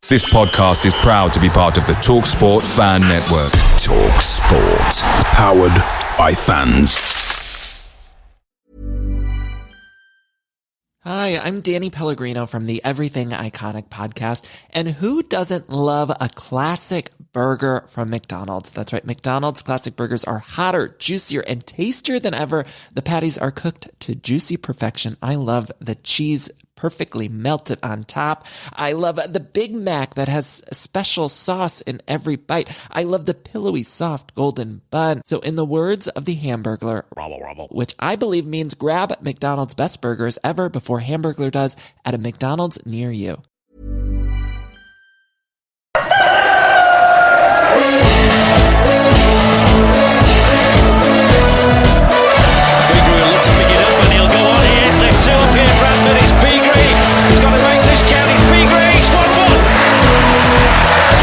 This podcast is proud to be part of the TalkSport Fan Network. TalkSport. Powered by fans. Hi, I'm Danny Pellegrino from the Everything Iconic podcast. And who doesn't love a classic burger from McDonald's? That's right. McDonald's classic burgers are hotter, juicier, and tastier than ever. The patties are cooked to juicy perfection. I love the cheese perfectly melted on top. I love the Big Mac that has a special sauce in every bite. I love the pillowy, soft, golden bun. So in the words of the Hamburglar, which I believe means grab McDonald's best burgers ever before Hamburglar does at a McDonald's near you. Bradford, it's Beagrey. He's got to make this count. It's Beagrey. It's 1-1.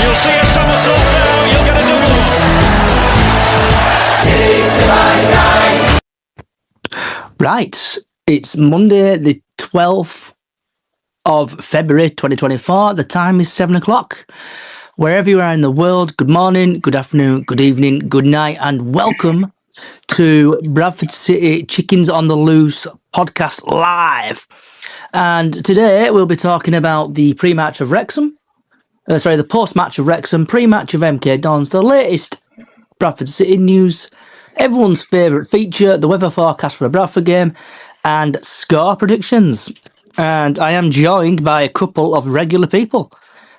You'll see a somersault now. You'll get a double. Right. It's Monday, the 12th of February 2024. The time is 7 o'clock. Wherever you are in the world, good morning, good afternoon, good evening, good night, and welcome to Bradford City Chickens on the Loose podcast live. And today we'll be talking about the pre-match of Wrexham. The post-match of Wrexham, pre-match of MK Dons, the latest Bradford City news, everyone's favourite feature, the weather forecast for the Bradford game, and score predictions. And I am joined by a couple of regular people.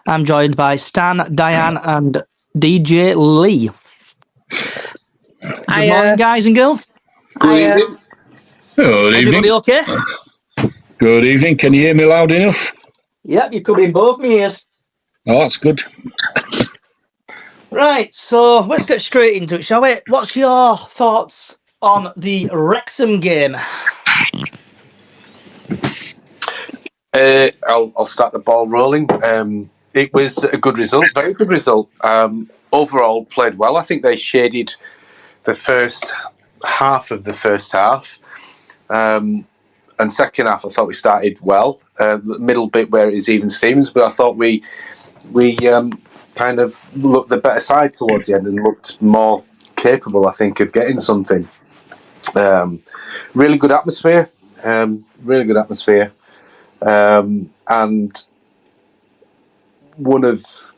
I'm joined by Stan, Diane, and DJ Lee. Good morning, guys and girls. Good evening. Good evening. Everybody okay? Good evening. Can you hear me loud enough? Yep, you're covering both my ears. Oh, that's good. Right, so let's get straight into it, shall we? What's your thoughts on the Wrexham game? I'll start the ball rolling. It was a good result, very good result. Overall, played well. I think they shaded the first half of the first half. And second half, I thought we started well. The middle bit where it is even Stevens, but I thought we kind of looked the better side towards the end and looked more capable, I think, of getting something. Really good atmosphere. Really good atmosphere. And one of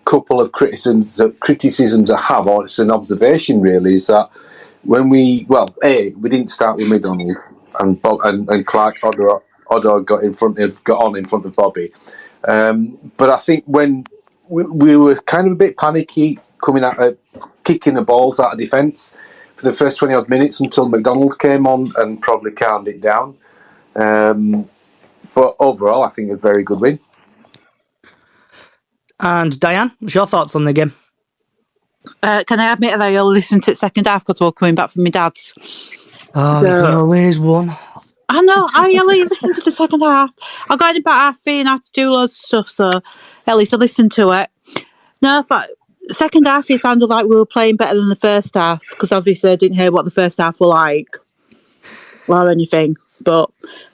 couple of criticisms I have, or it's an observation really, is that when we didn't start with McDonald and Bob and Clark Odor got on in front of Bobby, but I think when we were kind of a bit panicky coming out, kicking the balls out of defence for the first 20 odd minutes until McDonald came on and probably calmed it down. But overall, I think a very good win. And Diane, what's your thoughts on the game? Can I admit that I only listened to the second half because we're coming back from my dad's? Oh, there's always one. I know, I only listened to the second half. I got in about half three and I had to do loads of stuff, so at least I listened to it. No, I thought second half it sounded like we were playing better than the first half, because obviously I didn't hear what the first half were like or anything. But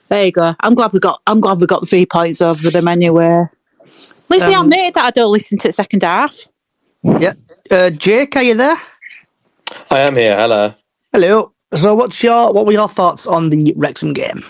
there you go. I'm glad we got the 3 points over them anyway. At least I admitted that I don't listen to the second half. Yeah. Jake, are you there? I am here. Hello. Hello. So what were your thoughts on the Wrexham game?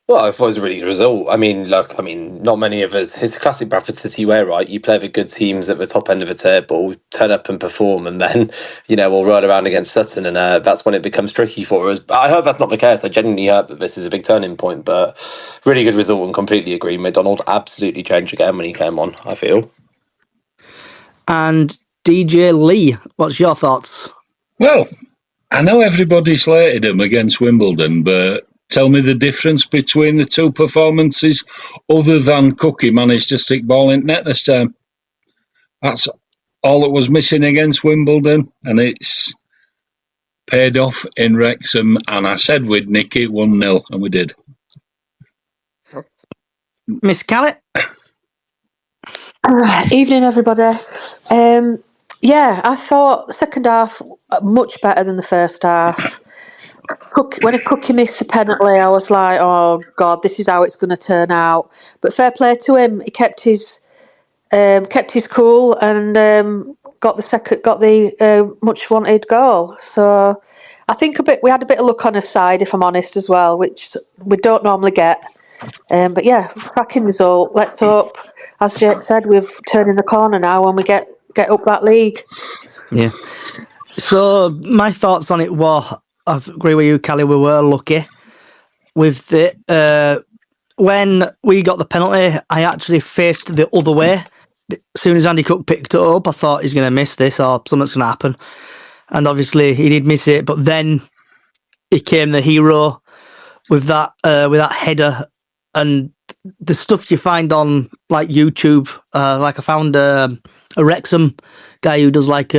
Well, I thought it was a really good result. I mean, not many of us. It's a classic Bradford City way, right? You play with good teams at the top end of the table, turn up and perform, and then, we'll roll around against Sutton, and that's when it becomes tricky for us. But I hope that's not the case. I genuinely hope that this is a big turning point, but really good result and completely agree. McDonald absolutely changed the game when he came on, I feel. And DJ Lee, what's your thoughts? Well, I know everybody slated him against Wimbledon, but tell me the difference between the two performances other than Cookie managed to stick ball in net this time. That's all that was missing against Wimbledon, and it's paid off in Wrexham. And I said we'd nick it 1-0, and we did. Miss Callett? Evening, everybody. I thought second half much better than the first half. When a Cookie missed a penalty, I was like, oh God, this is how it's going to turn out. But fair play to him. He kept his kept his cool and got the much wanted goal. So I think we had a bit of luck on his side, if I'm honest, as well, which we don't normally get. But yeah, cracking result. Let's hope, as Jake said, we've turning the corner now and we get up that league. Yeah. So my thoughts on it were, I agree with you, Callie. We were lucky with it. When we got the penalty, I actually faced the other way. As soon as Andy Cook picked it up, I thought he's going to miss this or something's going to happen. And obviously he did miss it, but then he came the hero with that header and the stuff you find on like YouTube. Like I found a Wrexham guy who does like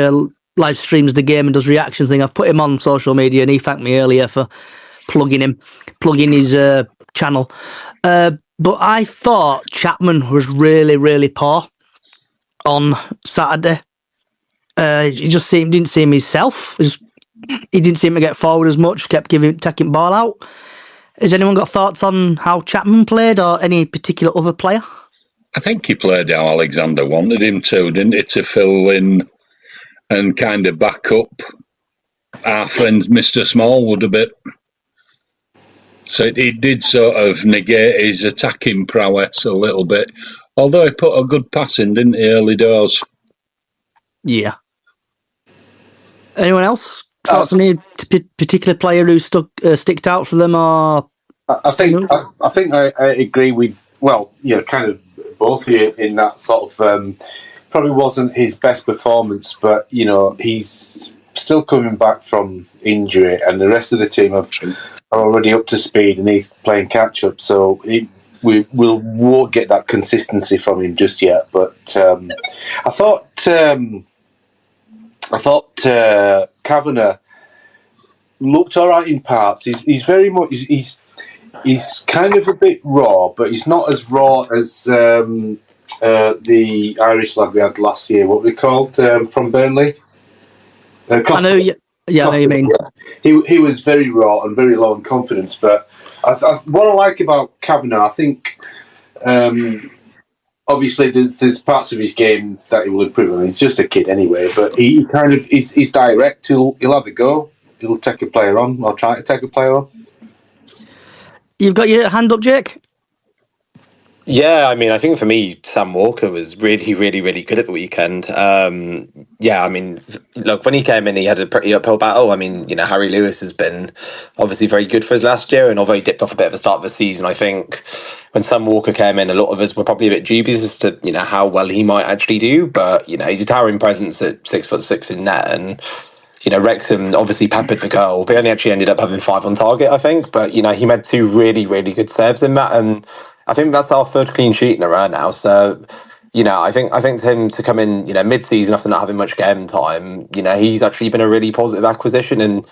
live streams the game and does reaction thing. I've put him on social media and he thanked me earlier for plugging his channel. But I thought Chapman was really, really poor on Saturday. He just didn't seem himself. He didn't seem to get forward as much, kept taking ball out. Has anyone got thoughts on how Chapman played or any particular other player? I think he played how Alexander wanted him to, didn't he? To fill in and kind of back up our friend Mr. Smallwood a bit. So he did sort of negate his attacking prowess a little bit. Although he put a good pass in, didn't he, early doors? Yeah. Anyone else? Thoughts on any particular player who sticked out for them? Or I think I agree with, well, kind of both of you in that sort of, probably wasn't his best performance, but, he's still coming back from injury and the rest of the team are already up to speed and he's playing catch-up, so we won't get that consistency from him just yet. But I thought Kavanagh looked all right in parts. He's very much he's kind of a bit raw, but he's not as raw as the Irish lad we had last year. What we called from Burnley. I know. I know you mean. He was very raw and very low in confidence. But what I like about Kavanagh, I think. Obviously, there's parts of his game that he will improve on. He's just a kid anyway, but he kind of he's direct. He'll have a go. He'll take a player on. I'll try to take a player on. You've got your hand up, Jake? Yeah, I mean, I think for me, Sam Walker was really, really, really good at the weekend. Yeah, I mean, look, when he came in, he had a pretty uphill battle. I mean, Harry Lewis has been obviously very good for us last year, and although he dipped off a bit of a start of the season, I think when Sam Walker came in, a lot of us were probably a bit dubious as to, how well he might actually do. But, he's a towering presence at 6'6" in net, and Wrexham obviously peppered for goal. They only actually ended up having 5 on target, I think. But, he made 2 really, really good saves in that. And I think that's our 3rd clean sheet in a row now. So, I think him to come in, mid-season after not having much game time, he's actually been a really positive acquisition. And,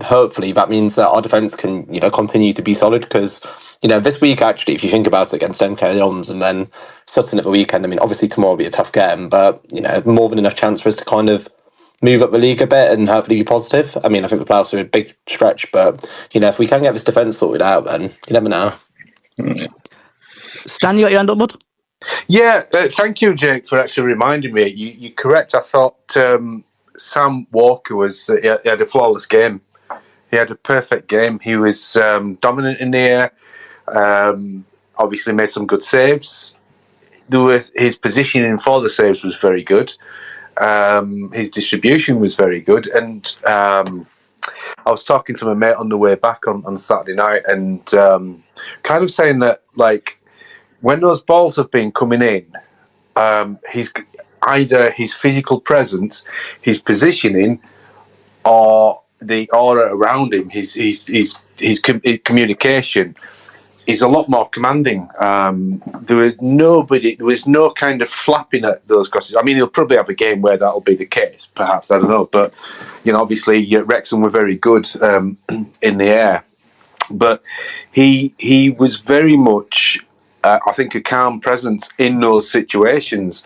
hopefully that means that our defence can, continue to be solid. Because, this week, actually, if you think about it, against MK Dons and then Sutton at the weekend, I mean, obviously tomorrow will be a tough game. But, more than enough chance for us to kind of move up the league a bit and hopefully be positive. I mean, I think the playoffs are a big stretch, but if we can get this defence sorted out, then you never know. Stan, you got your hand up, bud? Yeah, thank you, Jake, for actually reminding me. You're correct. I thought Sam Walker he had a flawless game. He had a perfect game. He was dominant in the air. Obviously, made some good saves. His positioning for the saves was very good. His distribution was very good, and I was talking to my mate on the way back on Saturday night, and kind of saying that, like, when those balls have been coming in, he's either his physical presence, his positioning, or the aura around him, his communication is a lot more commanding. There was no kind of flapping at those crosses. I mean, he'll probably have a game where that'll be the case, perhaps, I don't know. But, obviously, Wrexham were very good in the air. But he was very much, I think, a calm presence in those situations,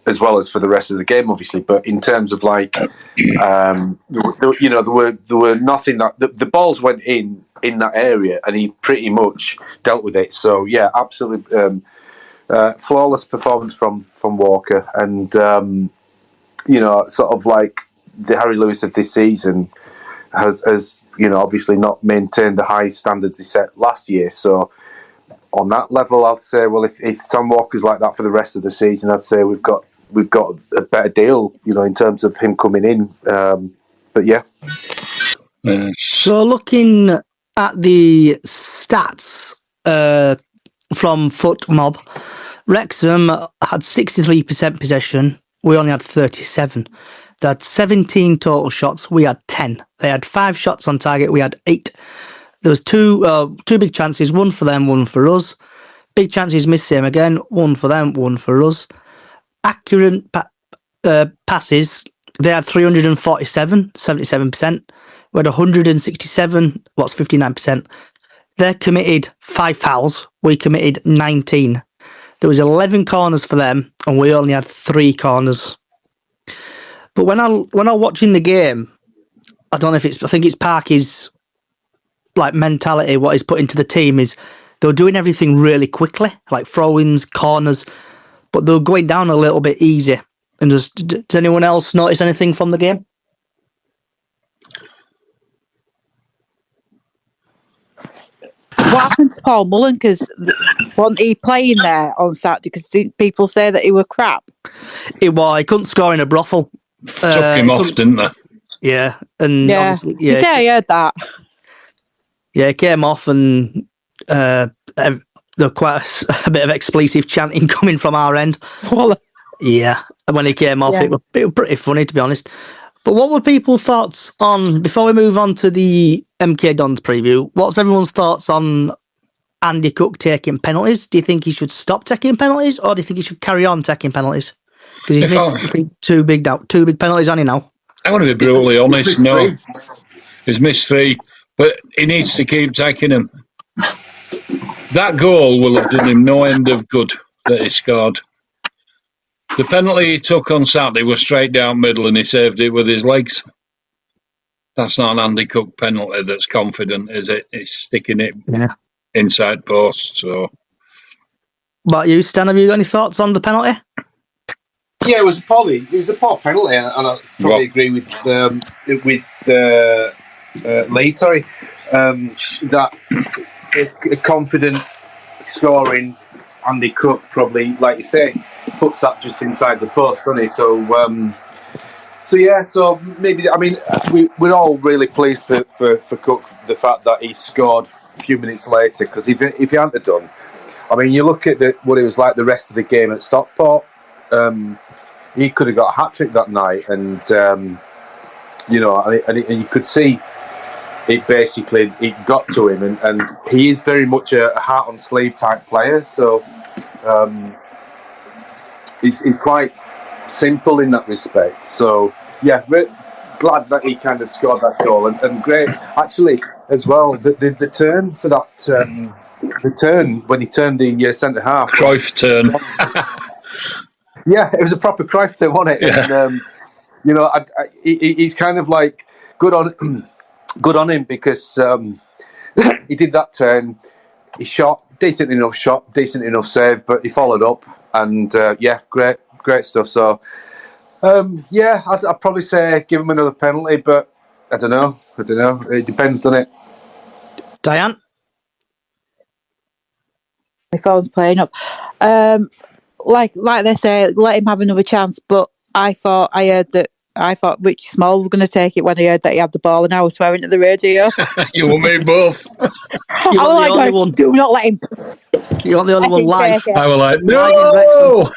as well as for the rest of the game, obviously. But in terms of, like, there were nothing that the balls went in that area, and he pretty much dealt with it. So yeah, absolutely Flawless performance from Walker, and sort of like the Harry Lewis of this season has obviously not maintained the high standards he set last year. So on that level, I'd say, well, if Sam Walker's like that for the rest of the season, I'd say we've got a better deal, in terms of him coming in. But yeah. So looking at the stats from FootMob, Wrexham had 63% possession. We only had 37. They had 17 total shots. We had 10. They had 5 shots on target. We had 8. There was two big chances, one for them, one for us. Big chances missed same again, one for them, one for us. Accurate passes, they had 347, 77%. We had 167, 59%. They committed 5 fouls. We committed 19. There was 11 corners for them, and we only had 3 corners. But when I'm watching the game, I don't know if I think it's Parky's like mentality, what he's put into the team is they were doing everything really quickly, like throw-ins, corners, but they were going down a little bit easy. And does anyone else notice anything from the game? What happened to Paul Mullen? Because wasn't he playing there on Saturday? Because people say that he were crap. He couldn't score in a brothel. Took him off, didn't they? Yeah, and obviously, You say I heard that. Yeah, it came off, and there was quite a bit of explosive chanting coming from our end. Yeah, and when he came off, it was pretty funny, to be honest. But what were people's thoughts on, before we move on to the MK Dons preview, what's everyone's thoughts on Andy Cook taking penalties? Do you think he should stop taking penalties, or do you think he should carry on taking penalties? Because he's missed, I think, two big penalties on him now. I want to be brutally honest, no. He's missed 3, but he needs to keep taking them. That goal will have done him no end of good that he scored. The penalty he took on Saturday was straight down middle and he saved it with his legs. That's not an Andy Cook penalty that's confident, is it? It's sticking it inside post. So, But you, Stan, have you got any thoughts on the penalty? Yeah, it was a poor penalty, and I probably agree with Lee. Sorry, that a confident scoring Andy Cook probably, like you say, puts that just inside the post, doesn't he? So maybe, I mean, we're all really pleased for Cook, the fact that he scored a few minutes later, because if he hadn't done, I mean, you look at what it was like the rest of the game at Stockport. He could have got a hat-trick that night, and you could see it got to him, and he is very much a heart-on-sleeve type player, so he's quite simple in that respect. So, yeah, glad that he kind of scored that goal, and great, actually, as well, the turn for that, the turn when he turned the centre-half. Cruyff turn. Yeah, it was a proper Cruyff turn, wasn't it? Yeah. And, he's kind of like good on him, because he did that turn. He shot, decent enough save, but he followed up, and great stuff. So, I'd probably say give him another penalty, but I don't know. It depends, doesn't it? Diane? My phone's playing up. Like they say, let him have another chance. But I thought Richie Small were going to take it when I heard that he had the ball, and I was swearing at the radio. You and me both. You want the only one. Do not let him. You want the only one live. I was like, no.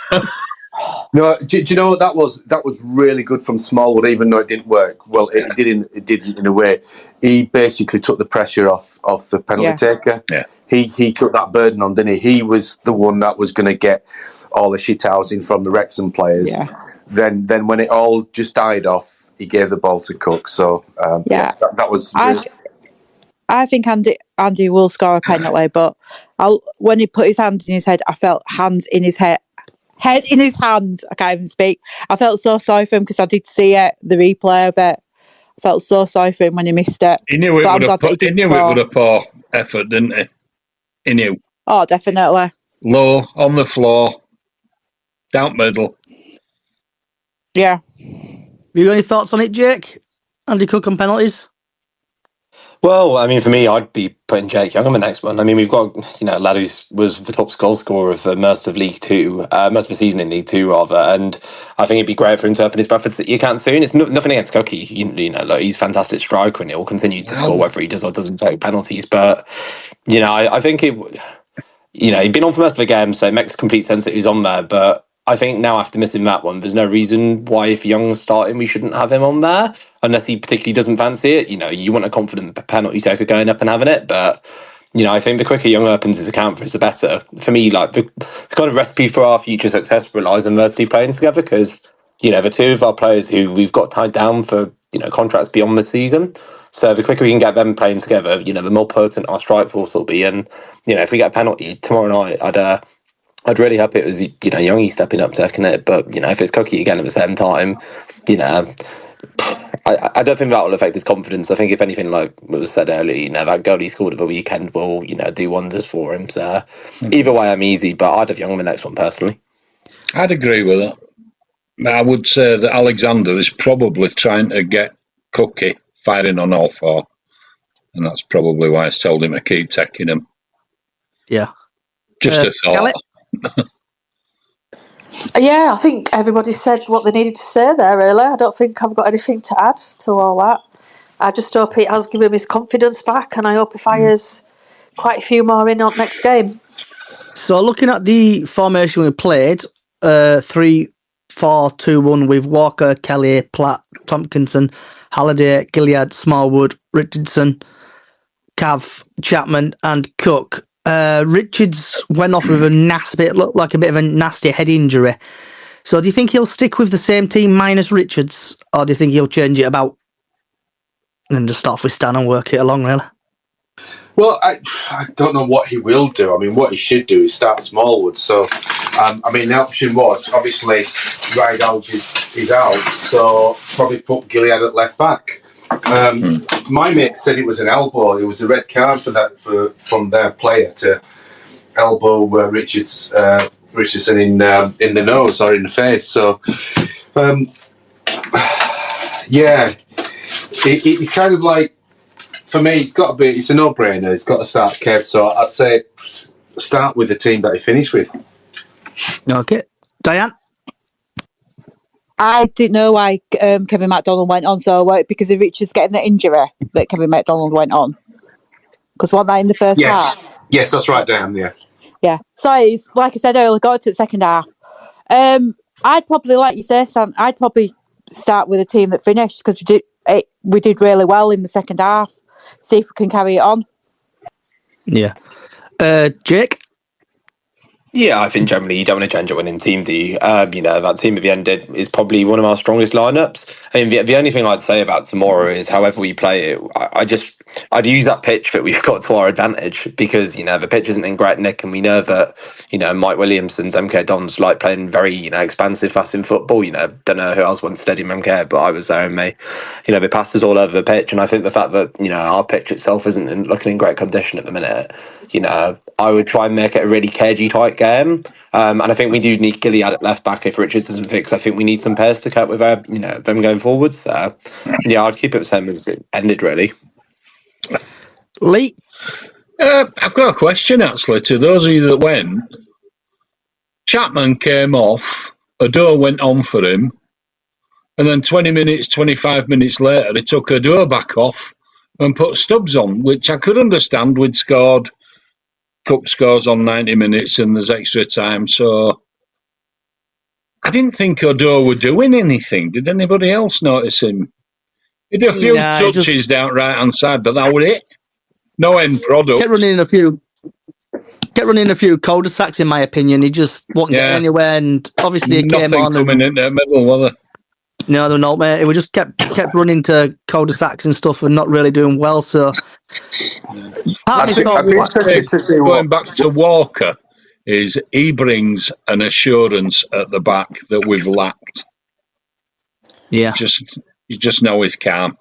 No, do you know what that was? That was really good from Smallwood, even though it didn't work. Well, it didn't in a way. He basically took the pressure off the penalty taker. Yeah. He took that burden on, didn't he? He was the one that was going to get all the shithousing from the Wrexham players. Yeah. Then when it all just died off, he gave the ball to Cook. So that was. Really... I think Andy will score a penalty, but when he put his hand in his head, I felt hands in his head. Head in his hands. I can't even speak. I felt so sorry for him because I did see the replay of it. I felt so sorry for him when he missed it. He knew it would have poor effort, didn't he? He knew. Oh, definitely. Low, on the floor, down middle. Yeah. You got any thoughts on it, Jake? Andy Cook on penalties? Well, I mean, for me, I'd be putting Jake Young on the next one. I mean, we've got, a lad who was the top goal scorer of most of League Two, most of the season in League Two, rather. And I think it'd be great for him to open his Bradford City account soon. It's nothing against Cookie. Like, he's a fantastic striker and he'll continue to score whether he does or doesn't take penalties. But, I think it... he'd been on for most of the game, so it makes complete sense that he's on there. But I think now after missing that one, there's no reason why if Young's starting, we shouldn't have him on there, unless he particularly doesn't fancy it. You want a confident penalty taker going up and having it. But, I think the quicker Young opens his account for us, the better. For me, like, the kind of recipe for our future success relies on Mercy playing together because, the two of our players who we've got tied down for, contracts beyond the season. So the quicker we can get them playing together, the more potent our strike force will be. And, if we get a penalty tomorrow night, I'd really hope it was, Youngie stepping up taking it. But, if it's Cookie again at the same time, I don't think that will affect his confidence. I think if anything, like was said earlier, that goal he scored at the weekend will, do wonders for him. So either way, I'm easy, but I'd have Young on the next one personally. I'd agree with that. I would say that Alexander is probably trying to get Cookie firing on all four. And that's probably why it's told him to keep taking him. Yeah. Just a thought. Yeah, I think everybody said what they needed to say there, really. I don't think I've got anything to add to all that. I just hope it has given him his confidence back, and I hope he fires quite a few more in on next game. So looking at the formation we played, 3-4-2-1 with Walker, Kelly, Platt, Tompkinson, Halliday, Gilead, Smallwood, Richardson, Cav, Chapman and Cook. Richards went off with looked like a bit of a nasty head injury. So do you think he'll stick with the same team minus Richards, or do you think he'll change it about and just start off with Stan and work it along, really? Well, I don't know what he will do. I mean, what he should do is start Smallwood. So, the option was, obviously, Rideout is out, so probably put Gilead at left back. My mate said it was an elbow. It was a red card from their player to elbow Richardson in the nose or in the face. So, it's kind of like, for me, it's a no-brainer. It's got to start Kev. So I'd say start with the team that he finished with. Okay, Diane. I didn't know why Kevin MacDonald went on so well, because of Richards getting the injury that Kevin MacDonald went on. Because wasn't that in the first half? Yes, that's right, Dan. Yeah. Yeah. So it's, like I said earlier, go to the second half. I'd probably, like you say, Sam, I'd probably start with a team that finished because we did really well in the second half. See if we can carry it on. Yeah. Jake? Yeah, I think generally you don't want to change a winning team, do you? That team at the end is probably one of our strongest lineups. I mean, the only thing I'd say about tomorrow is however we play it, I'd use that pitch that we've got to our advantage because, the pitch isn't in great nick and we know that, Mike Williamson's MK Dons like playing very, expansive, fast-in football. Don't know who else wants Stadium MK, but I was there and they passed us all over the pitch. And I think the fact that, our pitch itself isn't looking in great condition at the minute, I would try and make it a really cagey tight game. And I think we do need Gilead at left back if Richards doesn't fix. I think we need some pairs to cope with them going forward. So, yeah, I'd keep it the same as it ended, really. Lee? I've got a question, actually, to those of you that went. Chapman came off, Ado went on for him, and then 20 minutes, 25 minutes later, he took Ado back off and put Stubbs on, which I could understand. We'd scored, Cook scores on 90 minutes and there's extra time, so I didn't think Ado were doing anything. Did anybody else notice him? He did a few touches down right-hand side, but that was it. No end product. Kept running a few cul-de-sacs, in my opinion. He just wasn't getting anywhere, and obviously he came on. Nothing coming in the middle, was there? No, they're not, mate. We just kept running to cul-de-sacs and stuff and not really doing well, so... Going back to Walker, is he brings an assurance at the back that we've lacked. Yeah. You just know he's calm.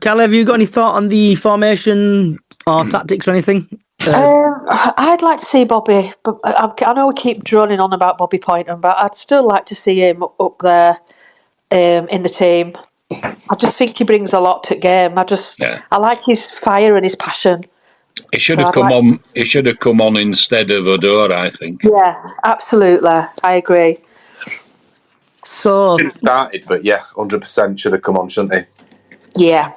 Callie, have you got any thought on the formation or tactics or anything? I'd like to see Bobby, but I know we keep droning on about Bobby Poynton, but I'd still like to see him up there in the team. I just think he brings a lot to the game. I like his fire and his passion. He should have come on. He should have come on instead of Odor, I think. Yeah, absolutely. I agree. So Should have started, but yeah, 100% should have come on, shouldn't he? Yeah.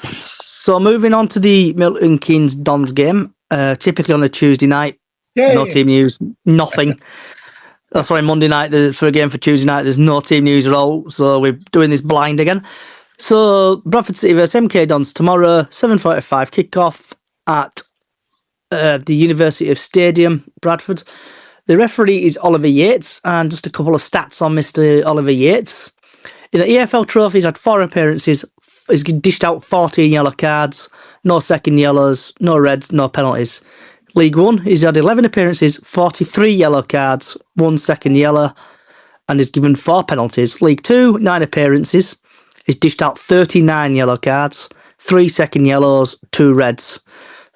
So moving on to the Milton Keynes Dons game, typically on a Tuesday night. Yay. No team news, nothing. That's why Monday night for a game for Tuesday night, there's no team news at all. So we're doing this blind again. So Bradford City versus MK Dons tomorrow, 7:45 kickoff at the University of Stadium, Bradford. The referee is Oliver Yates, and just a couple of stats on Mr. Oliver Yates. In the EFL Trophy, he's had 4 appearances. He's dished out 14 yellow cards, no second yellows, no reds, no penalties. League One, he's had 11 appearances, 43 yellow cards, 1 second yellow, and he's given 4 penalties. League Two, 9 appearances. He's dished out 39 yellow cards, 3 second yellows, 2 reds,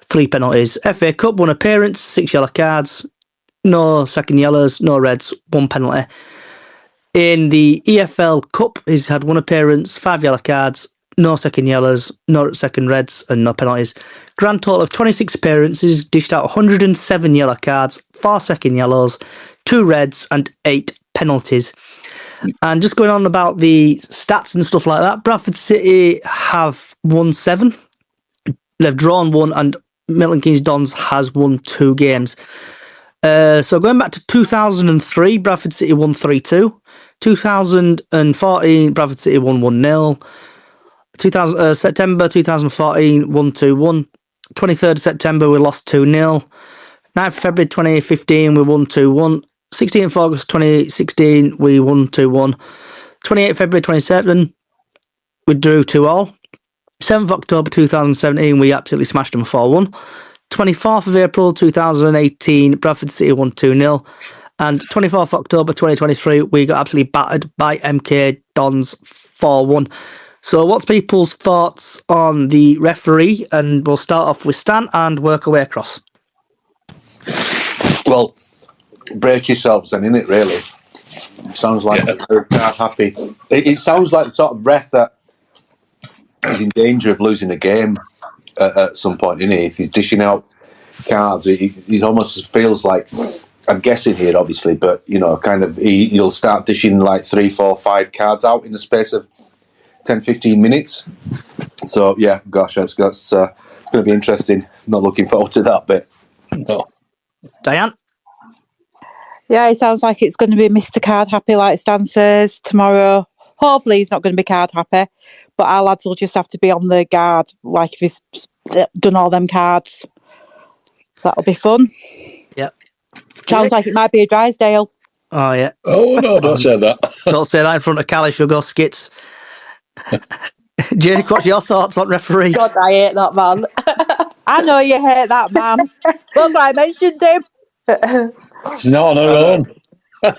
3 penalties. FA Cup, 1 appearance, 6 yellow cards, no second yellows, no reds, 1 penalty. In the EFL Cup, he's had 1 appearance, 5 yellow cards, no second yellows, no second reds, and no penalties. Grand total of 26 appearances, dished out 107 yellow cards, 4 second yellows, 2 reds, and 8 penalties. And just going on about the stats and stuff like that, Bradford City have won 7. They've drawn 1, and Milton Keynes Dons has won 2 games. So going back to 2003, Bradford City won 3-2. 2014, Bradford City won 1-0. September 2014, 1-2-1. 23rd of September, we lost 2-0. 9th of February 2015, we won 2-1. 16th of August 2016, we won 2-1. 28th February 2017, we drew 2-all. 7th of October 2017, we absolutely smashed them 4-1. 24th of April 2018, Bradford City won 2-0. And 24th of October 2023, we got absolutely battered by MK Dons 4-1. So what's people's thoughts on the referee? And we'll start off with Stan and work our way across. Well, brace yourselves then, innit, really? It sounds like they're happy. It sounds like the sort of ref that is in danger of losing a game at some point, innit? If he's dishing out cards, it almost feels like, I'm guessing here, obviously, but, you know, kind of he'll start dishing like 3, 4, 5 cards out in the space of 10, 15 minutes. So, yeah, gosh, that's going to be interesting. Not looking forward to that bit. No. Diane? Yeah, it sounds like it's going to be Mr. Card Happy, like Stan says, tomorrow. Hopefully he's not going to be card happy, but our lads will just have to be on the guard, like if he's done all them cards. That'll be fun. Yep. Sounds like it might be a Drysdale. Oh, yeah. Oh, no, don't say that. Don't say that in front of Callie, she'll go skits. Jake, what's your thoughts on referee? God, I hate that man. I know you hate that man. That's why I mentioned him. No, no.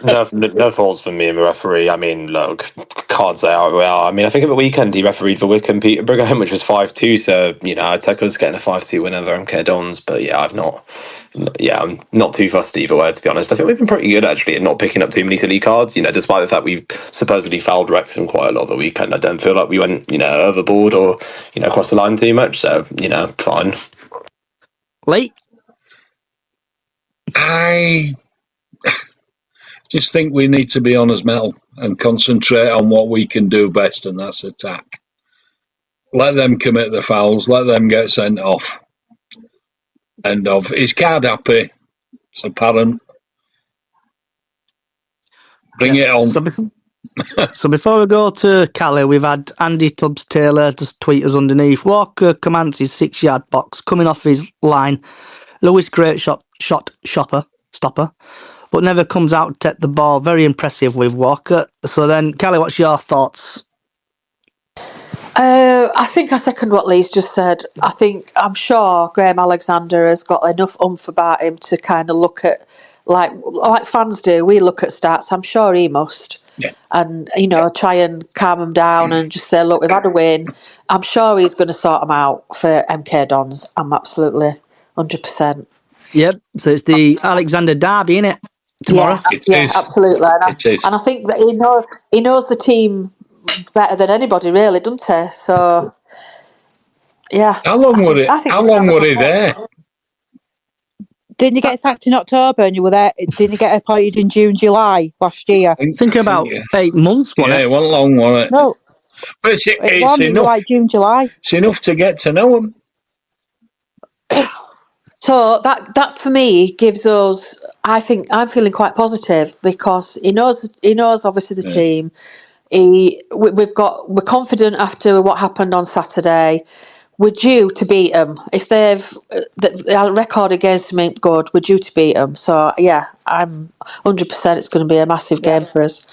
No faults for me and the referee. I mean, look, can't say how well. I mean, I think at the weekend he refereed for Wycombe Peterborough, which was 5-2. So, you know, I'd take us getting a 5-2 win over MK Dons. But yeah, I'm not too fussed either way, to be honest. I think we've been pretty good actually at not picking up too many silly cards. You know, despite the fact we've supposedly fouled Wrexham quite a lot of the weekend, I don't feel like we went, you know, overboard or, you know, across the line too much. So, you know, fine. Lee? I just think we need to be on as metal and concentrate on what we can do best, and that's attack. Let them commit the fouls, let them get sent off. End of. He's card happy. It's apparent. Bring it on. So before we go to Callie, we've had Andy Tubbs Taylor just tweet us underneath. Walker commands his 6-yard box, coming off his line. Lewis great stopper, but never comes out to take the ball. Very impressive with Walker. So then, Callie, what's your thoughts? I think I second what Lee's just said. I'm sure Graham Alexander has got enough oomph about him to kind of look at, like fans do, we look at stats. I'm sure he must. and try and calm them down and just say, look, we've had a win. I'm sure he's going to sort them out for MK Dons. I'm absolutely 100%. Yep. So it's the Alexander Derby, innit? Tomorrow. Yeah, absolutely. And I think that he knows the team better than anybody, really, doesn't he? So, yeah. How long were he there? Didn't you get sacked in October and you were there? Didn't you get appointed in June, July last year? I think about 8 months, wasn't it? Yeah, it wasn't long, was it? No. But it's enough. Like June, July. It's enough to get to know him. So that for me gives us. I think I'm feeling quite positive because he knows obviously the team. We're confident after what happened on Saturday. We're due to beat them. If the record against them ain't good, we're due to beat them. So yeah, I'm 100%. It's going to be a massive game for us.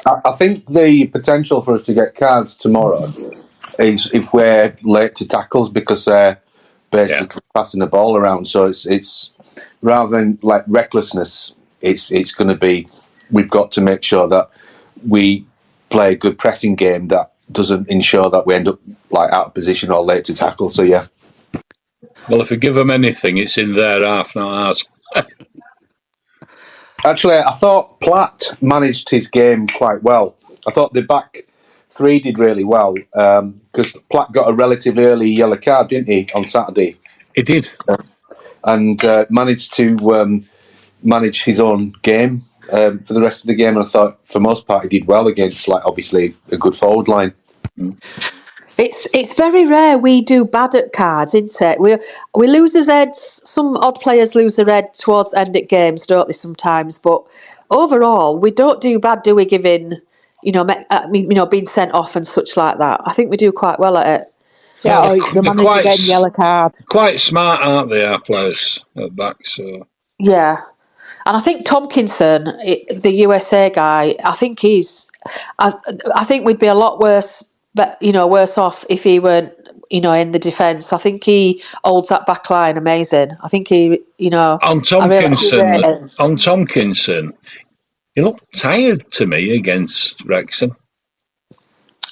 I think the potential for us to get cards tomorrow is if we're late to tackles because they're basically passing the ball around. So it's rather than like recklessness, it's going to be we've got to make sure that we play a good pressing game that doesn't ensure that we end up like out of position or late to tackle. So yeah. Well, if we give them anything, it's in their half, not ours. Actually, I thought Platt managed his game quite well. I thought the back three did really well because Platt got a relatively early yellow card, didn't he, on Saturday? He did. And managed to manage his own game for the rest of the game. And I thought, for most part, he did well against, like, obviously, a good forward line. It's very rare we do bad at cards, isn't it? We lose the reds. Some odd players lose the red towards the end of games, don't they? Sometimes, but overall, we don't do bad, do we? Giving, being sent off and such like that. I think we do quite well at it. Yeah, the manager getting yellow card. Quite smart, aren't they? Our players at back. So yeah, and I think Tompkinson, the USA guy, I think I think we'd be a lot worse. But worse off if he weren't, in the defence. I think he holds that back line amazing. I think he, on Tompkinson, he looked tired to me against Wrexham.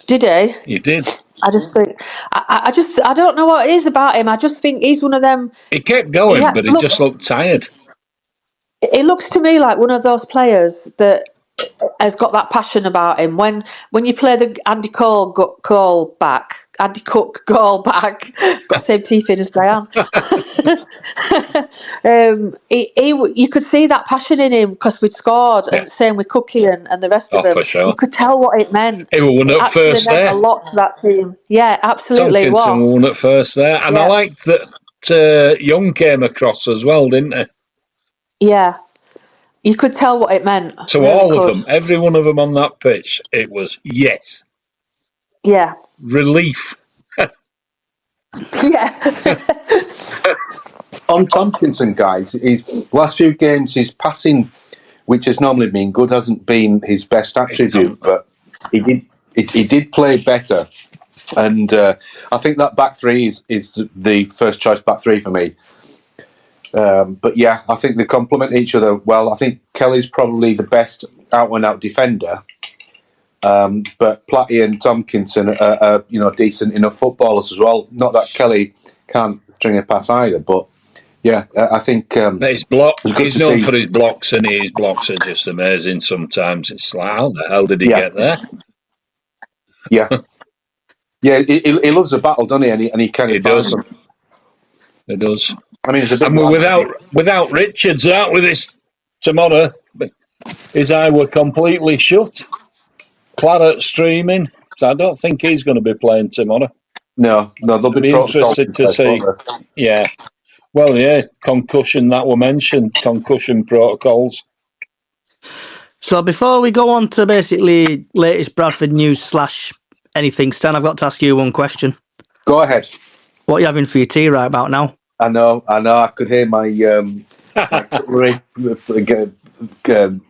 Did he? He did. I just think I don't know what it is about him. I just think he's one of them. He kept going, but he just looked tired. It looks to me like one of those players that has got that passion about him. When you play the Andy Cook goal back, got the same teeth in as Diane. You could see that passion in him because we'd scored, and same with Cookie and the rest of them. For sure. You could tell what it meant. He won at first there. A lot to that team. Yeah, absolutely. Tompkinson won at first there, and I liked that Young came across as well, didn't he? Yeah. You could tell what it meant. To really all of them, every one of them on that pitch, it was yes. Yeah. Relief. Yeah. On Tompkinson, guys, his last few games, his passing, which has normally been good, hasn't been his best attribute, but he did play better. And I think that back three is the first choice back three for me. But yeah, I think they complement each other well. I think Kelly's probably the best out-and-out defender, but Platty and Tompkinson are decent enough footballers as well. Not that Kelly can't string a pass either, but yeah, I think his block. He's known for his blocks, and his blocks are just amazing. Sometimes it's like, how the hell did he get there? Yeah, yeah, he loves a battle, doesn't he? And he kind of does. It does. I mean, and we're without Richards out with this tomorrow. But his eye were completely shut. Claret streaming, so I don't think he's going to be playing tomorrow. No, they'll be interested to see. Yeah, well, yeah, concussion that were mentioned, concussion protocols. So before we go on to basically latest Bradford news / anything, Stan, I've got to ask you one question. Go ahead. What are you having for your tea right about now? I know. I could hear my cutlery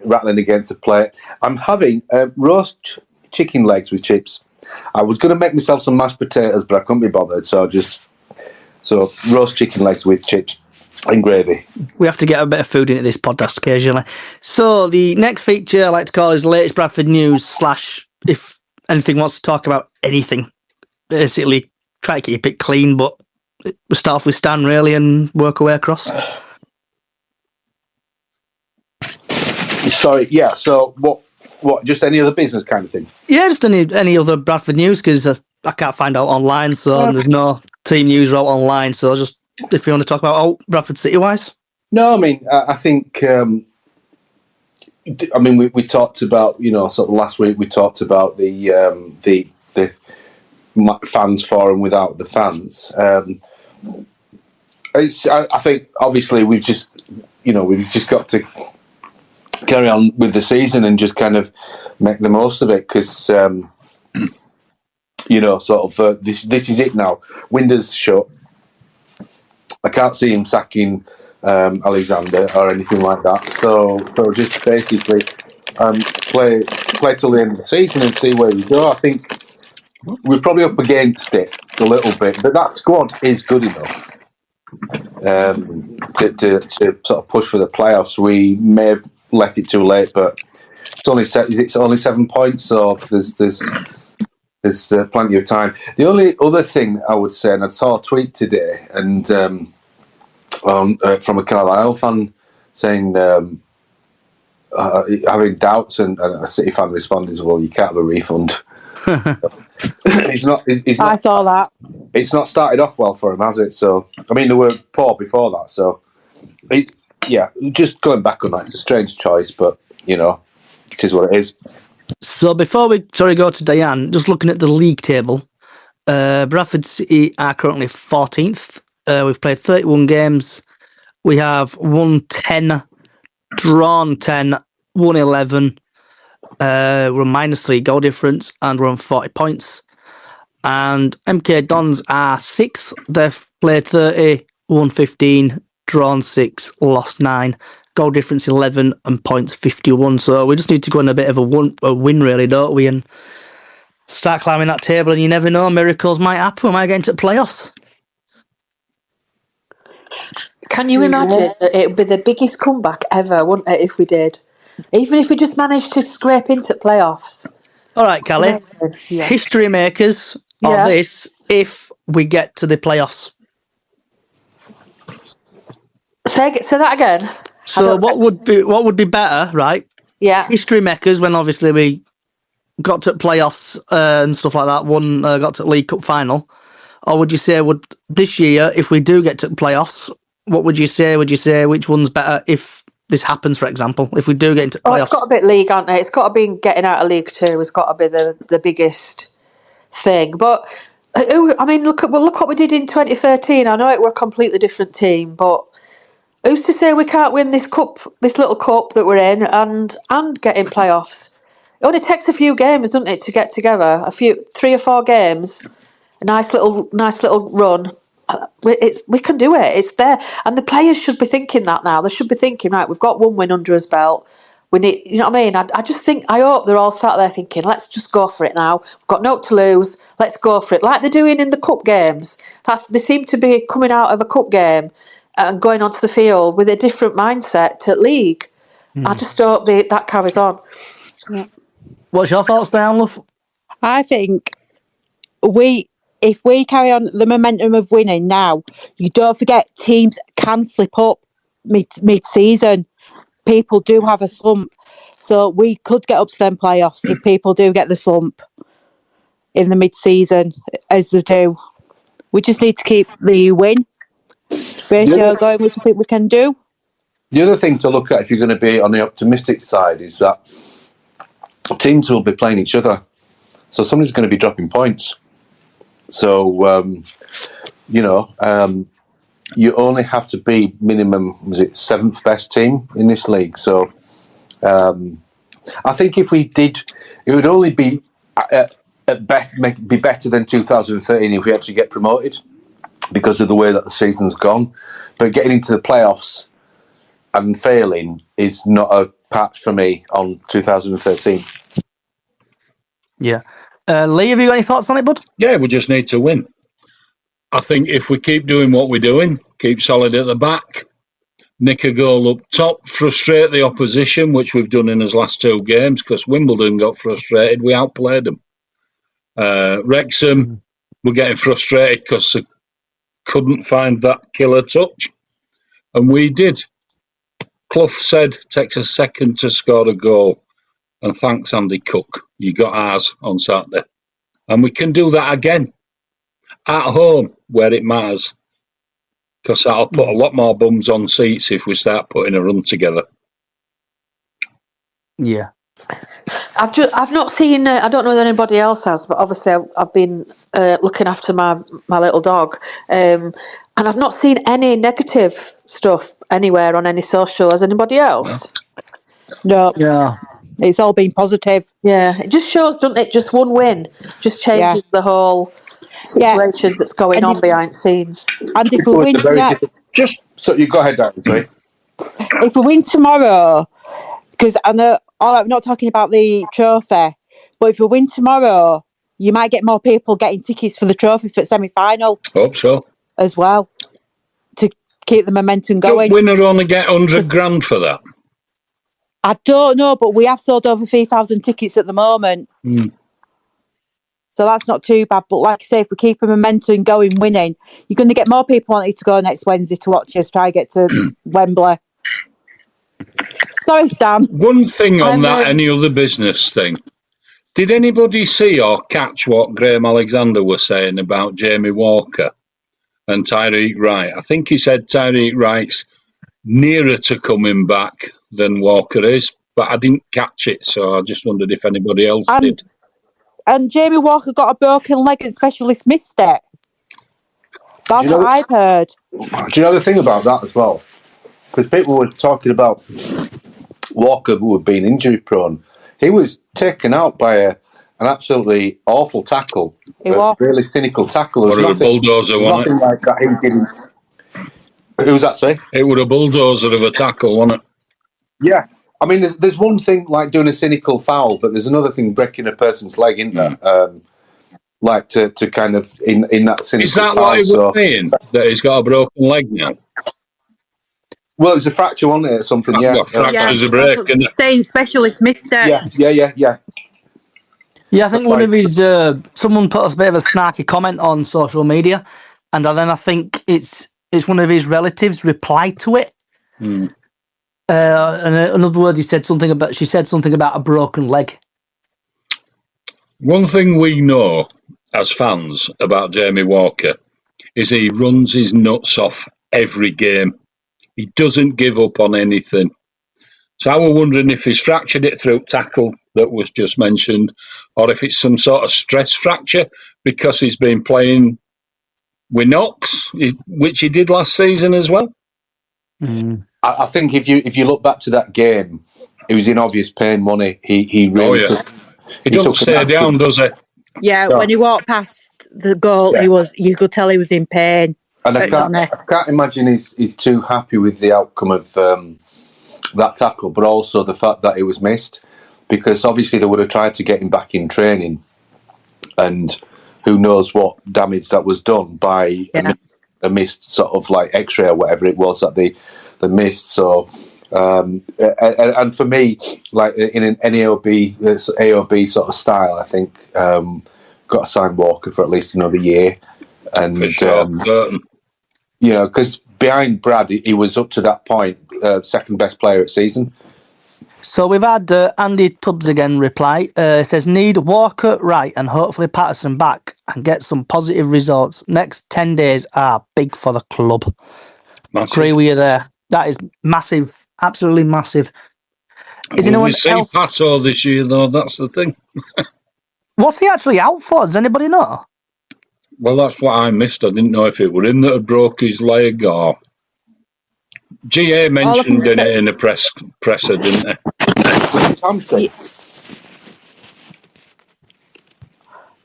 rattling against the plate. I'm having roast chicken legs with chips. I was going to make myself some mashed potatoes, but I couldn't be bothered, so roast chicken legs with chips. And gravy. We have to get a bit of food into this podcast occasionally. So the next feature I like to call is latest Bradford news / if anything wants to talk about anything. Basically, try to keep it clean, but we'll start off with Stan really and work our way across. Sorry, yeah. So what? Just any other business kind of thing? Yeah, just any other Bradford news because I can't find out online, so there's no team news out online. So just if you want to talk about Bradford City wise. No, I mean, I think. I mean, we talked about, sort of last week. We talked about the fans forum without the fans. I think obviously we've just got to carry on with the season and just kind of make the most of it because this is it now. Windows shut. I can't see him sacking Alexander or anything like that. So just basically play till the end of the season and see where we go. I think we're probably up against it a little bit, but that squad is good enough to sort of push for the playoffs. We may have left it too late, but it's only 7 points, so there's plenty of time. The only other thing I would say, and I saw a tweet today, and from a Carlisle fan saying having doubts, and a City fan responded, "Well, you can't have a refund." He's not. I saw that. It's not started off well for him, has it? So, I mean, they were poor before that. So, just going back on that, it's a strange choice, but it is what it is. So before we go to Diane, just looking at the league table, Bradford City are currently 14th. We've played 31 games. We have won 10, drawn 10, won 11. We're on -3 goal difference, and we're on 40 points. And MK Dons are 6th. They've played 30, won 15, drawn 6, lost 9. Goal difference 11 and points 51. So we just need to go on a bit of a win, really, don't we? And start climbing that table, and you never know, miracles might happen. We might get into the playoffs. Can you imagine that it would be the biggest comeback ever, wouldn't it, if we did? Even if we just managed to scrape into playoffs. All right, Callie. Yeah. History makers of this if we get to the playoffs. Say that again. So what would be better, right? Yeah. History makers when obviously we got to playoffs and stuff like that, got to League Cup final. Or would you say this year, if we do get to playoffs, what would you say? Would you say which one's better if this happens, for example, if we do get into playoffs? It's got to be league, hasn't it? It's got to be getting out of League Two. It's got to be the biggest thing. But I mean, look what we did in 2013. I know it were a completely different team, but who's to say we can't win this little cup that we're in, and get in playoffs? It only takes a few games, doesn't it, to get together? 3 or 4 games, a nice little run. We can do it. It's there, and the players should be thinking that now. They should be thinking, right, we've got 1 win under us belt. We need, you know what I mean? I hope they're all sat there thinking, let's just go for it now. We've got no to lose. Let's go for it, like they're doing in the cup games. They seem to be coming out of a cup game and going onto the field with a different mindset to league. I just hope that carries on. Yeah. What's your thoughts, Diane, love? I think if we carry on the momentum of winning now, you don't forget teams can slip up mid-season. People do have a slump. So we could get up to them playoffs if people do get the slump in the mid-season, as they do. We just need to keep the win ratio going, which I think we can do. The other thing to look at, if you're going to be on the optimistic side, is that teams will be playing each other. So somebody's going to be dropping points. So, you only have to be minimum, was it 7th best team in this league? So, I think if we did, it would only be be better than 2013 if we actually get promoted because of the way that the season's gone. But getting into the playoffs and failing is not a patch for me on 2013. Yeah. Lee, have you got any thoughts on it, bud? Yeah, we just need to win. I think if we keep doing what we're doing, keep solid at the back, nick a goal up top, frustrate the opposition, which we've done in his last 2 games because Wimbledon got frustrated. We outplayed them. Wrexham were getting frustrated because they couldn't find that killer touch. And we did. Clough said, takes a second to score a goal. And thanks, Andy Cook. You got ours on Saturday. And we can do that again. At home, where it matters. Because that'll put a lot more bums on seats if we start putting a run together. Yeah. I've not seen. I don't know that anybody else has, but obviously I've been looking after my little dog, and I've not seen any negative stuff anywhere on any social. Has anybody else? No. Yeah. It's all been positive. Yeah, it just shows, doesn't it? Just one win just changes the whole situations that's going on behind the scenes. And if we win tonight, so you go ahead, Darren. Sorry. if we win tomorrow, because I know, I'm not talking about the trophy, but if we win tomorrow, you might get more people getting tickets for the trophy for the semi-final. Hope so. As well, to keep the momentum going. Don't winner only get 100 grand for that? I don't know, but we have sold over 3,000 tickets at the moment. So that's not too bad. But like I say, if we keep the momentum going, winning, you're going to get more people wanting to go next Wednesday to watch us try and get to Wembley. Sorry, Stan. One thing on that any other business thing. Did anybody see or catch what Graham Alexander was saying about Jamie Walker and Tyreek Wright? I think he said Tyreek Wright's nearer to coming back than Walker is, but I didn't catch it, so I just wondered if anybody else did. And Jamie Walker got a broken leg and specialist missed it. That's what I've heard. Do you know the thing about that as well? Because people were talking about Walker, who had been injury prone. He was taken out by an absolutely awful tackle. Really cynical tackle. Or a bulldozer, wasn't nothing like that he didn't. Who was that, say? It was a bulldozer of a tackle, wasn't it? Yeah. I mean, there's one thing like doing a cynical foul, but there's another thing breaking a person's leg, isn't there? Like to kind of in that cynical foul. Is that what he was saying? That he's got a broken leg now? Well, it was a fracture, wasn't it? Something, yeah. Fracture's a break, isn't it? Saying specialist missed it. Yeah. Yeah, I think one of his someone put a bit of a snarky comment on social media, and then I think it's one of his relatives replied to it. And in other words, she said something about a broken leg. One thing we know as fans about Jamie Walker is he runs his nuts off every game. He doesn't give up on anything. So I was wondering if he's fractured it through tackle that was just mentioned, or if it's some sort of stress fracture because he's been playing with knocks, which he did last season as well. I think if you look back to that game, he was in obvious pain, wasn't he? He really he doesn't stay down, does he? Yeah, when he walked past the goal, you could tell he was in pain. And I can't imagine he's too happy with the outcome of that tackle, but also the fact that it was missed, because obviously they would have tried to get him back in training, and who knows what damage that was done by a missed sort of like X-ray or whatever it was that they missed. So, and for me, like in an AOB sort of style, I think got to sign Walker for at least another year, and you know, because behind Brad, he was up to that point second best player at season. So we've had Andy Tubbs again reply. It says, need Walker, Wright and hopefully Patterson back and get some positive results. Next 10 days are big for the club. Agree with you there. That is massive, absolutely massive. Is anyone else? Pato this year, though, that's the thing. What's he actually out for? Does anybody know? Well, that's what I missed. I didn't know if it were him that had broke his leg or... GA mentioned it in a presser, didn't they? Hamstring.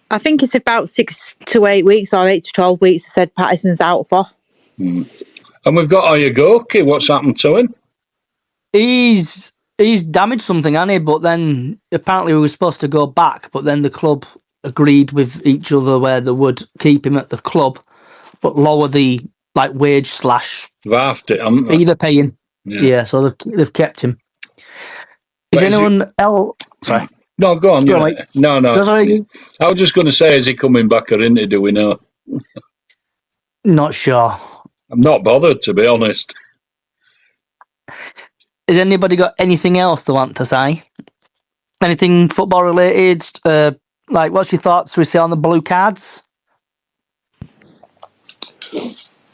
I think it's about 6 to 8 weeks or 8 to 12 weeks. I said Patterson's out for. And we've got Oyagoki. What's happened to him? He's damaged something, hasn't he? But then apparently we were supposed to go back, but then the club agreed with each other where they would keep him at the club, but lower the like wage slash Vafted it, haven't they? either paying. Yeah. Yeah, so they've kept him. Is But is anyone else? Sorry. No, go on. Go on, You mate. no. No, sorry. I was just going to say, is he coming back or into? Do we know? Not sure. I'm not bothered, to be honest. Has anybody got anything else they want to say? Anything football related? Like, what's your thoughts, we say, on the blue cards?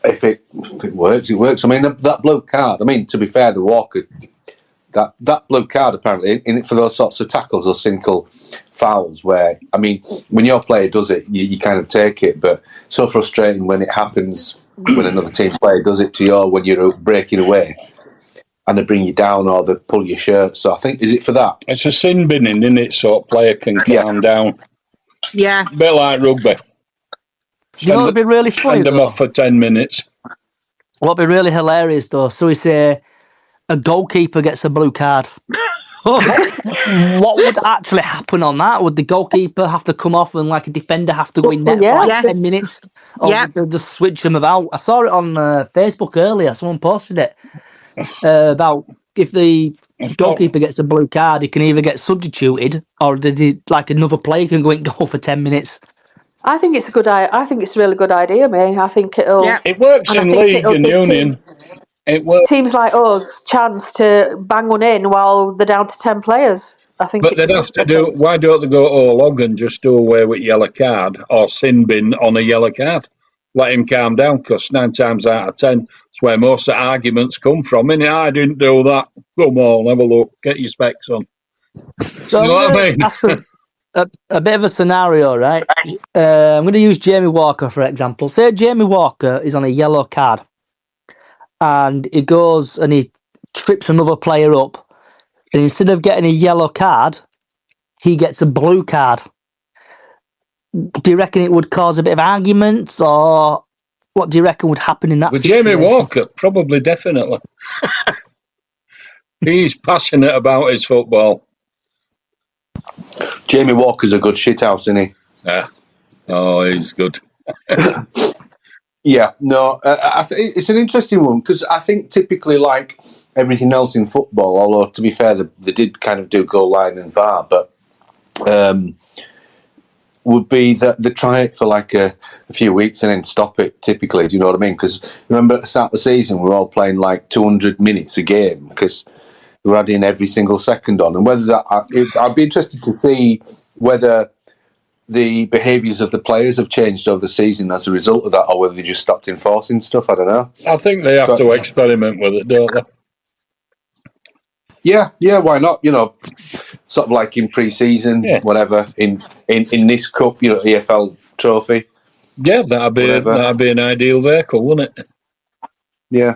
If it works, it works. I mean, that blue card. I mean, to be fair, the Walker, that blue card apparently in it for those sorts of tackles or single fouls. Where I mean, when your player does it, you kind of take it, but so frustrating when it happens when another team's player does it to you, or when you're breaking away and they bring you down or they pull your shirt. So I think, is it for that? It's a sin binning, isn't it? So a player can calm down. Yeah. A bit like rugby. You know what'd be really funny? Send them off for 10 minutes. What'd be really hilarious though? So we say a goalkeeper gets a blue card. What would actually happen on that? Would the goalkeeper have to come off and like a defender have to go in net for like 10 minutes? Or would they just switch them about? I saw it on Facebook earlier. Someone posted it about if the goalkeeper gets a blue card, he can either get substituted or like another player can go in goal for 10 minutes. I think it's a good. I think it's a really good idea, mate. I think it'll. Yeah. It works in league and union. It works. Teams like us chance to bang one in while they're down to 10 players. I think. But they'd have to do. Why don't they go all log and just do away with yellow card or sin bin on a yellow card? Let him calm down, because 9 times out of 10, it's where most of the arguments come from. And I didn't do that. Come on, have a look. Get your specs on. So you know what I mean? That's a bit of a scenario, right? I'm going to use Jamie Walker, for example. Say Jamie Walker is on a yellow card and he goes and he trips another player up, and instead of getting a yellow card, he gets a blue card. Do you reckon it would cause a bit of arguments, or what do you reckon would happen in that With situation? Jamie Walker, probably, definitely. He's passionate about his football. Jamie Walker's a good shithouse, isn't he? Yeah. Oh, he's good. Yeah, no, it's an interesting one, because I think typically, like everything else in football, although to be fair, they did kind of do goal line and VAR, but would be that they try it for like a few weeks and then stop it, typically. Do you know what I mean? Because remember at the start of the season, we were all playing like 200 minutes a game because we were adding every single second on. And whether that, I'd be interested to see whether the behaviours of the players have changed over the season as a result of that, or whether they just stopped enforcing stuff. I don't know. I think they have to experiment with it, don't they? Yeah, why not? You know, sort of like in pre-season, whatever, in this cup, you know, EFL trophy. Yeah, that'd be an ideal vehicle, wouldn't it? Yeah.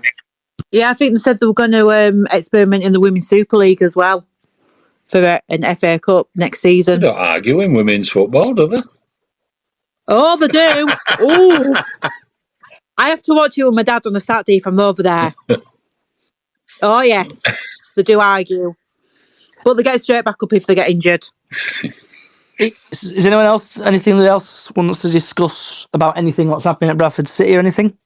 Yeah, I think they said they were going to experiment in the Women's Super League as well for an FA Cup next season. They don't argue in women's football, do they? Oh, they do. Oh, I have to watch it with my dad on a Saturday if I'm over there. Oh, yes. They do argue. But they get straight back up if they get injured. Is anyone else, anything else wants to discuss about anything what's happening at Bradford City or anything?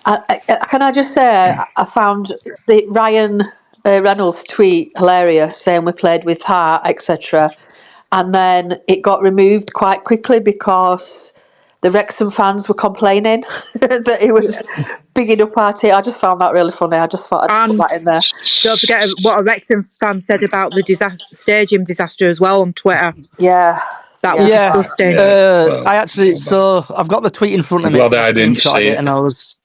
Can I just say, I found the Ryan Reynolds tweet hilarious, saying we played with heart, etc. And then it got removed quite quickly because the Wrexham fans were complaining that he was bigging up our team. I just found that really funny. I just thought I'd put that in there. Don't forget what a Wrexham fan said about the stadium disaster as well on Twitter. Yeah. That was disgusting. I've got the tweet in front of me. Glad I didn't see it. And I was...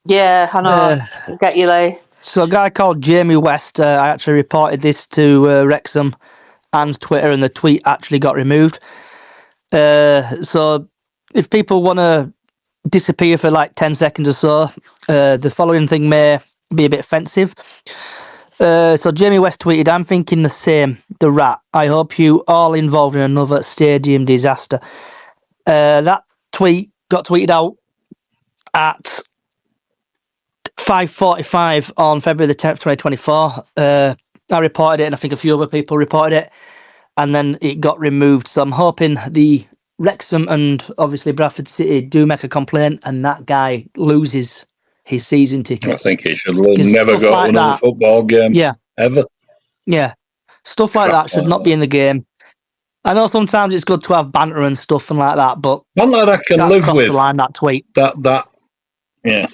Yeah, I know. Get you, Lee. So a guy called Jamie West, I actually reported this to Wrexham and Twitter, and the tweet actually got removed. So if people want to disappear for like 10 seconds or so, the following thing may be a bit offensive. So Jamie West tweeted, "I'm thinking the same, the rat. I hope you all involved in another stadium disaster." That tweet got tweeted out at 5:45 on February the 10th, 2024. I reported it, and I think a few other people reported it, and then it got removed. So I'm hoping the Wrexham and obviously Bradford City do make a complaint, and that guy loses his season ticket. I think he should 'Cause never stuff go like to another that- football game ever. Yeah. Stuff like Crap that should like not be that. in the game. I know sometimes it's good to have banter and stuff and like that, but One that I can that's live crossed with. the line, that tweet. Yeah.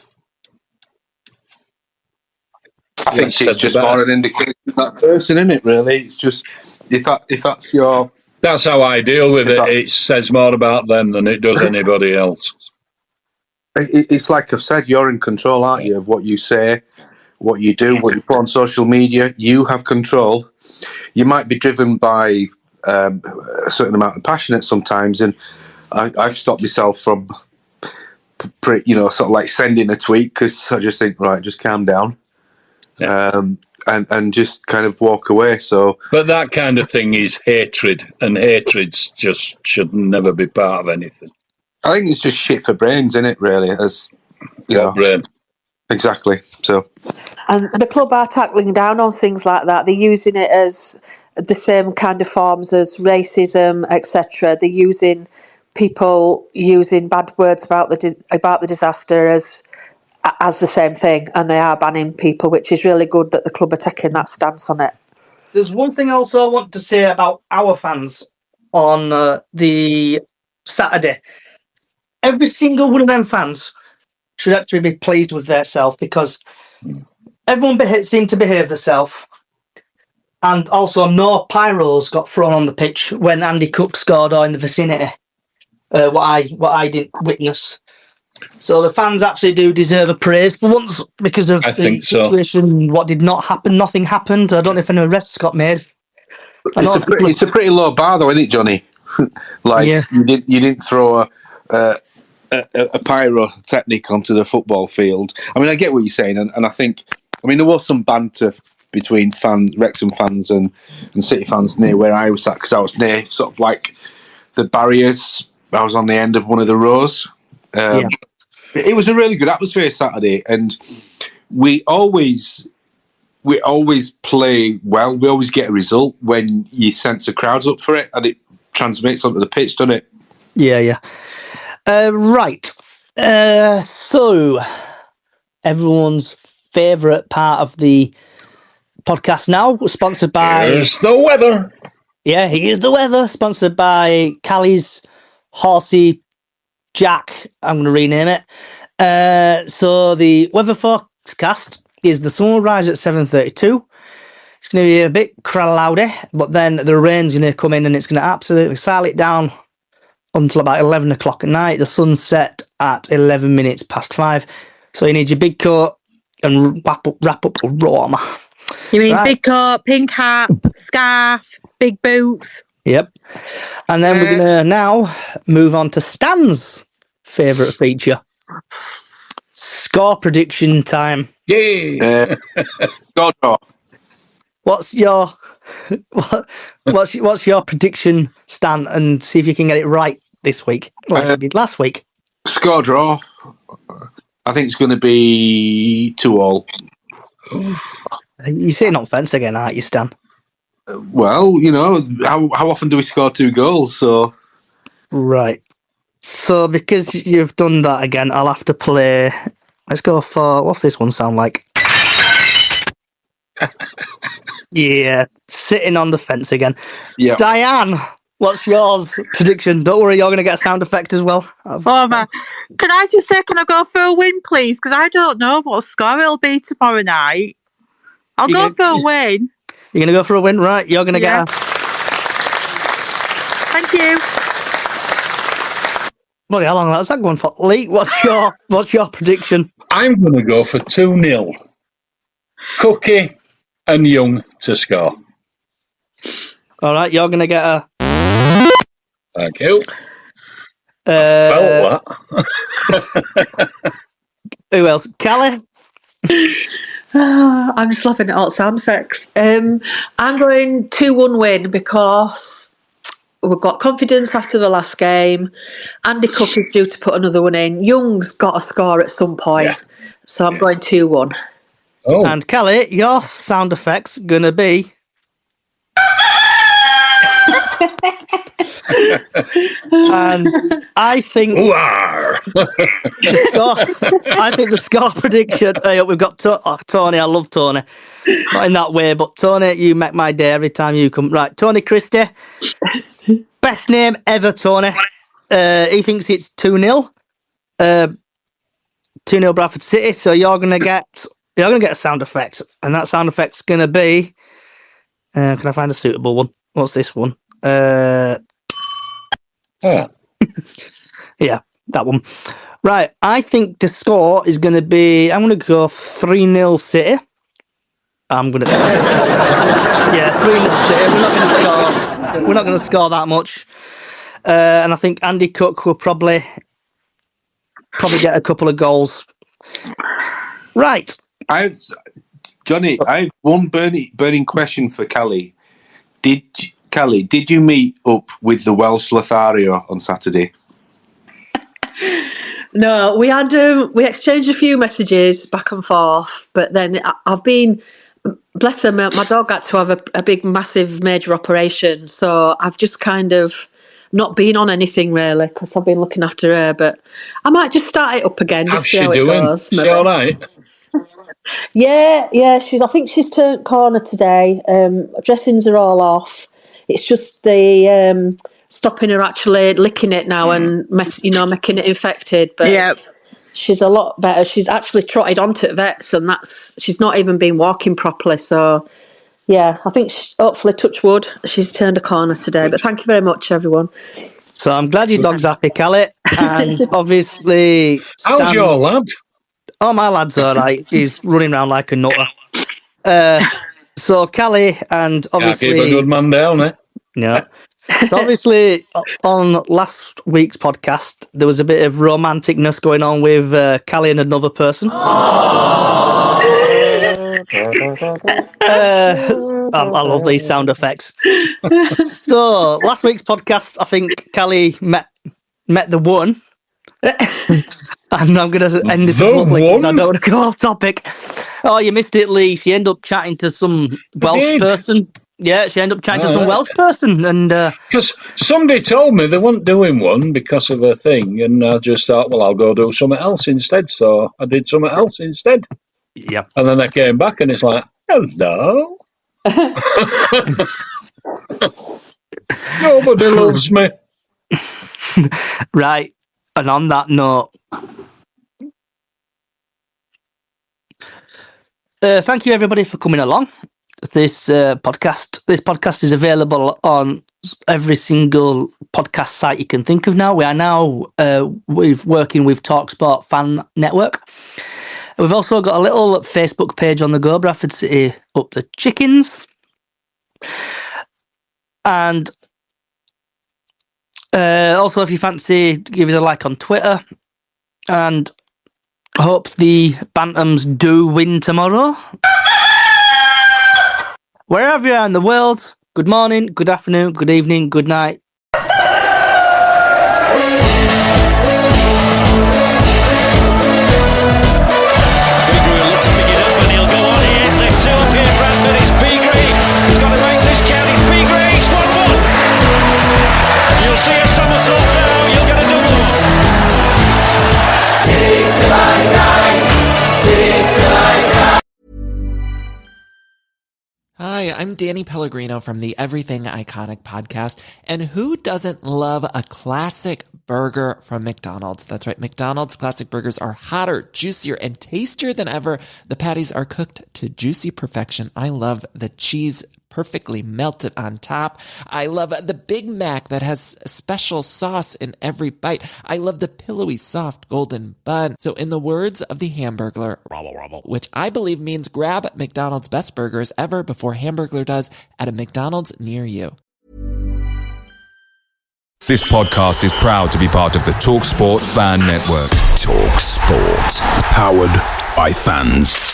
I think Said it's just the better. more an indication of that person, isn't it? Really, it's just if that's your. That's how I deal with If it. that- It says more about them than it does anybody else. It's like I've said, you're in control, aren't you, of what you say, what you do, what you put on social media. You have control. You might be driven by a certain amount of passion at sometimes, and I've stopped myself from, sort of like sending a tweet because I just think, right, just calm down, and just kind of walk away. So, but that kind of thing is hatred, and hatreds just should never be part of anything. I think it's just shit for brains, isn't it? Really, as brain. Exactly. So, and the club are tackling down on things like that. They're using it as the same kind of forms as racism, etc. They're using people using bad words about the disaster as the same thing, and they are banning people, which is really good that the club are taking that stance on it. There's one thing also I want to say about our fans on the Saturday. Every single one of them fans should actually be pleased with themselves because everyone seemed to behave themselves. And also, no pyros got thrown on the pitch when Andy Cook scored or in the vicinity. What I didn't witness. So the fans actually do deserve a praise for once because of the situation. What did not happen? Nothing happened. I don't know if any arrests got made. It's a pretty low bar, though, isn't it, Johnny? You didn't throw a pyrotechnic onto the football field. I mean, I get what you're saying, and I think, there was some banter between Wrexham fans and City fans near where I was at, because I was near sort of like the barriers. I was on the end of one of the rows. It was a really good atmosphere Saturday, and we always play well. We always get a result when you sense the crowd's up for it, and it transmits onto the pitch, doesn't it? Yeah. Right. So, everyone's favourite part of the podcast now, sponsored by... Here's the weather. Yeah, here's the weather, sponsored by Callie's Horsey Jack. I'm going to rename it. So, the weather forecast is the sun will rise at 7:32. It's going to be a bit cloudy, but then the rain's going to come in and it's going to absolutely sail it down until about 11 o'clock at night. The sun's set at 11 minutes past 5. So you need your big coat and wrap up warm. You mean big coat, pink hat, scarf, big boots? Yep. And then we're going to now move on to Stan's favourite feature. Score prediction time. Yay! Score draw. What's your prediction, Stan, and see if you can get it right this week, like you did last week. Score draw. I think it's going to be 2-2. You're sitting on fence again, aren't you, Stan? Well, how often do we score 2 goals? So, right. So because you've done that again, I'll have to play. Let's go for what's this one sound like? Yeah, sitting on the fence again. Yeah, Diane, what's yours prediction? Don't worry, you're going to get a sound effect as well. Oh man, can I just say, can I go for a win, please? Because I don't know what score it'll be tomorrow night. I'll go for a win. You're going to go for a win, right? You're going to get a... Thank you. Well, how long that's that going for? Lee, what's your prediction? I'm going to go for 2-0. Cookie and Young to score. All right, you're going to get a... Thank you. I felt that. Who else? Callie? I'm just laughing at all the sound effects. I'm going 2-1 win because we've got confidence after the last game. Andy Cook is due to put another one in. Young's got a score at some point. So I'm going 2-1. Oh. And Callie, your sound effect's going to be... And I think the score prediction. We've got Tony. I love Tony. Not in that way, but Tony, you make my day every time you come. Right, Tony Christie. Best name ever, Tony. He thinks it's 2-0. 2-0 Bradford City. So you're gonna get a sound effect, and that sound effect's gonna be. Can I find a suitable one? What's this one? Yeah, that one. Right, I think the score is going to be. I'm going to go 3-0 City. I'm going to. Yeah, 3-0 City. We're not going to score that much. And I think Andy Cook will probably get a couple of goals. Right. Johnny, I have one burning question for Callie. Did you meet up with the Welsh Lothario on Saturday? No, we had we exchanged a few messages back and forth, but then I've been, bless her, my dog had to have a big, massive, major operation, so I've just kind of not been on anything really because I've been looking after her. But I might just start it up again. How's just see she how doing? It goes. She all right? Yeah. I think she's turned corner today. Dressings are all off. It's just the stopping her actually licking it now and making it infected. But she's a lot better. She's actually trotted onto the vets, and she's not even been walking properly. So yeah, I think hopefully, touch wood, she's turned a corner today. But thank you very much, everyone. So I'm glad your dog's happy, Callie, and obviously. How's your lad? Oh, my lad's all right. He's running around like a nutter. So Callie and obviously... Can't keep a good man down, eh? Yeah. So obviously, on last week's podcast, there was a bit of romanticness going on with Callie and another person. I love these sound effects. So last week's podcast, I think Callie met the one. And I'm going to end this abruptly because I don't want to go off topic. Oh, you missed it, Lee. She ended up chatting to some Welsh person. Yeah, she ended up chatting to some Welsh person. And because somebody told me they weren't doing one because of a thing. And I just thought, well, I'll go do something else instead. So I did something else instead. Yeah. And then I came back and it's like, hello. Nobody loves me. Right. And on that note, thank you everybody for coming along. This podcast is available on every single podcast site you can think of now. We are now working with TalkSport Fan Network. We've also got a little Facebook page on the go, Bradford City Up the Chickens. And also, if you fancy, give us a like on Twitter. And hope the Bantams do win tomorrow. Wherever you are in the world, good morning, good afternoon, good evening, good night. Hi, I'm Danny Pellegrino from the Everything Iconic podcast. And who doesn't love a classic burger from McDonald's? That's right. McDonald's classic burgers are hotter, juicier, and tastier than ever. The patties are cooked to juicy perfection. I love the cheese perfectly melted on top. I love the Big Mac that has a special sauce in every bite. I love the pillowy, soft, golden bun. So in the words of the Hamburglar, which I believe means grab McDonald's best burgers ever before Hamburglar does at a McDonald's near you. This podcast is proud to be part of the TalkSport Fan Network. TalkSport. Powered by fans.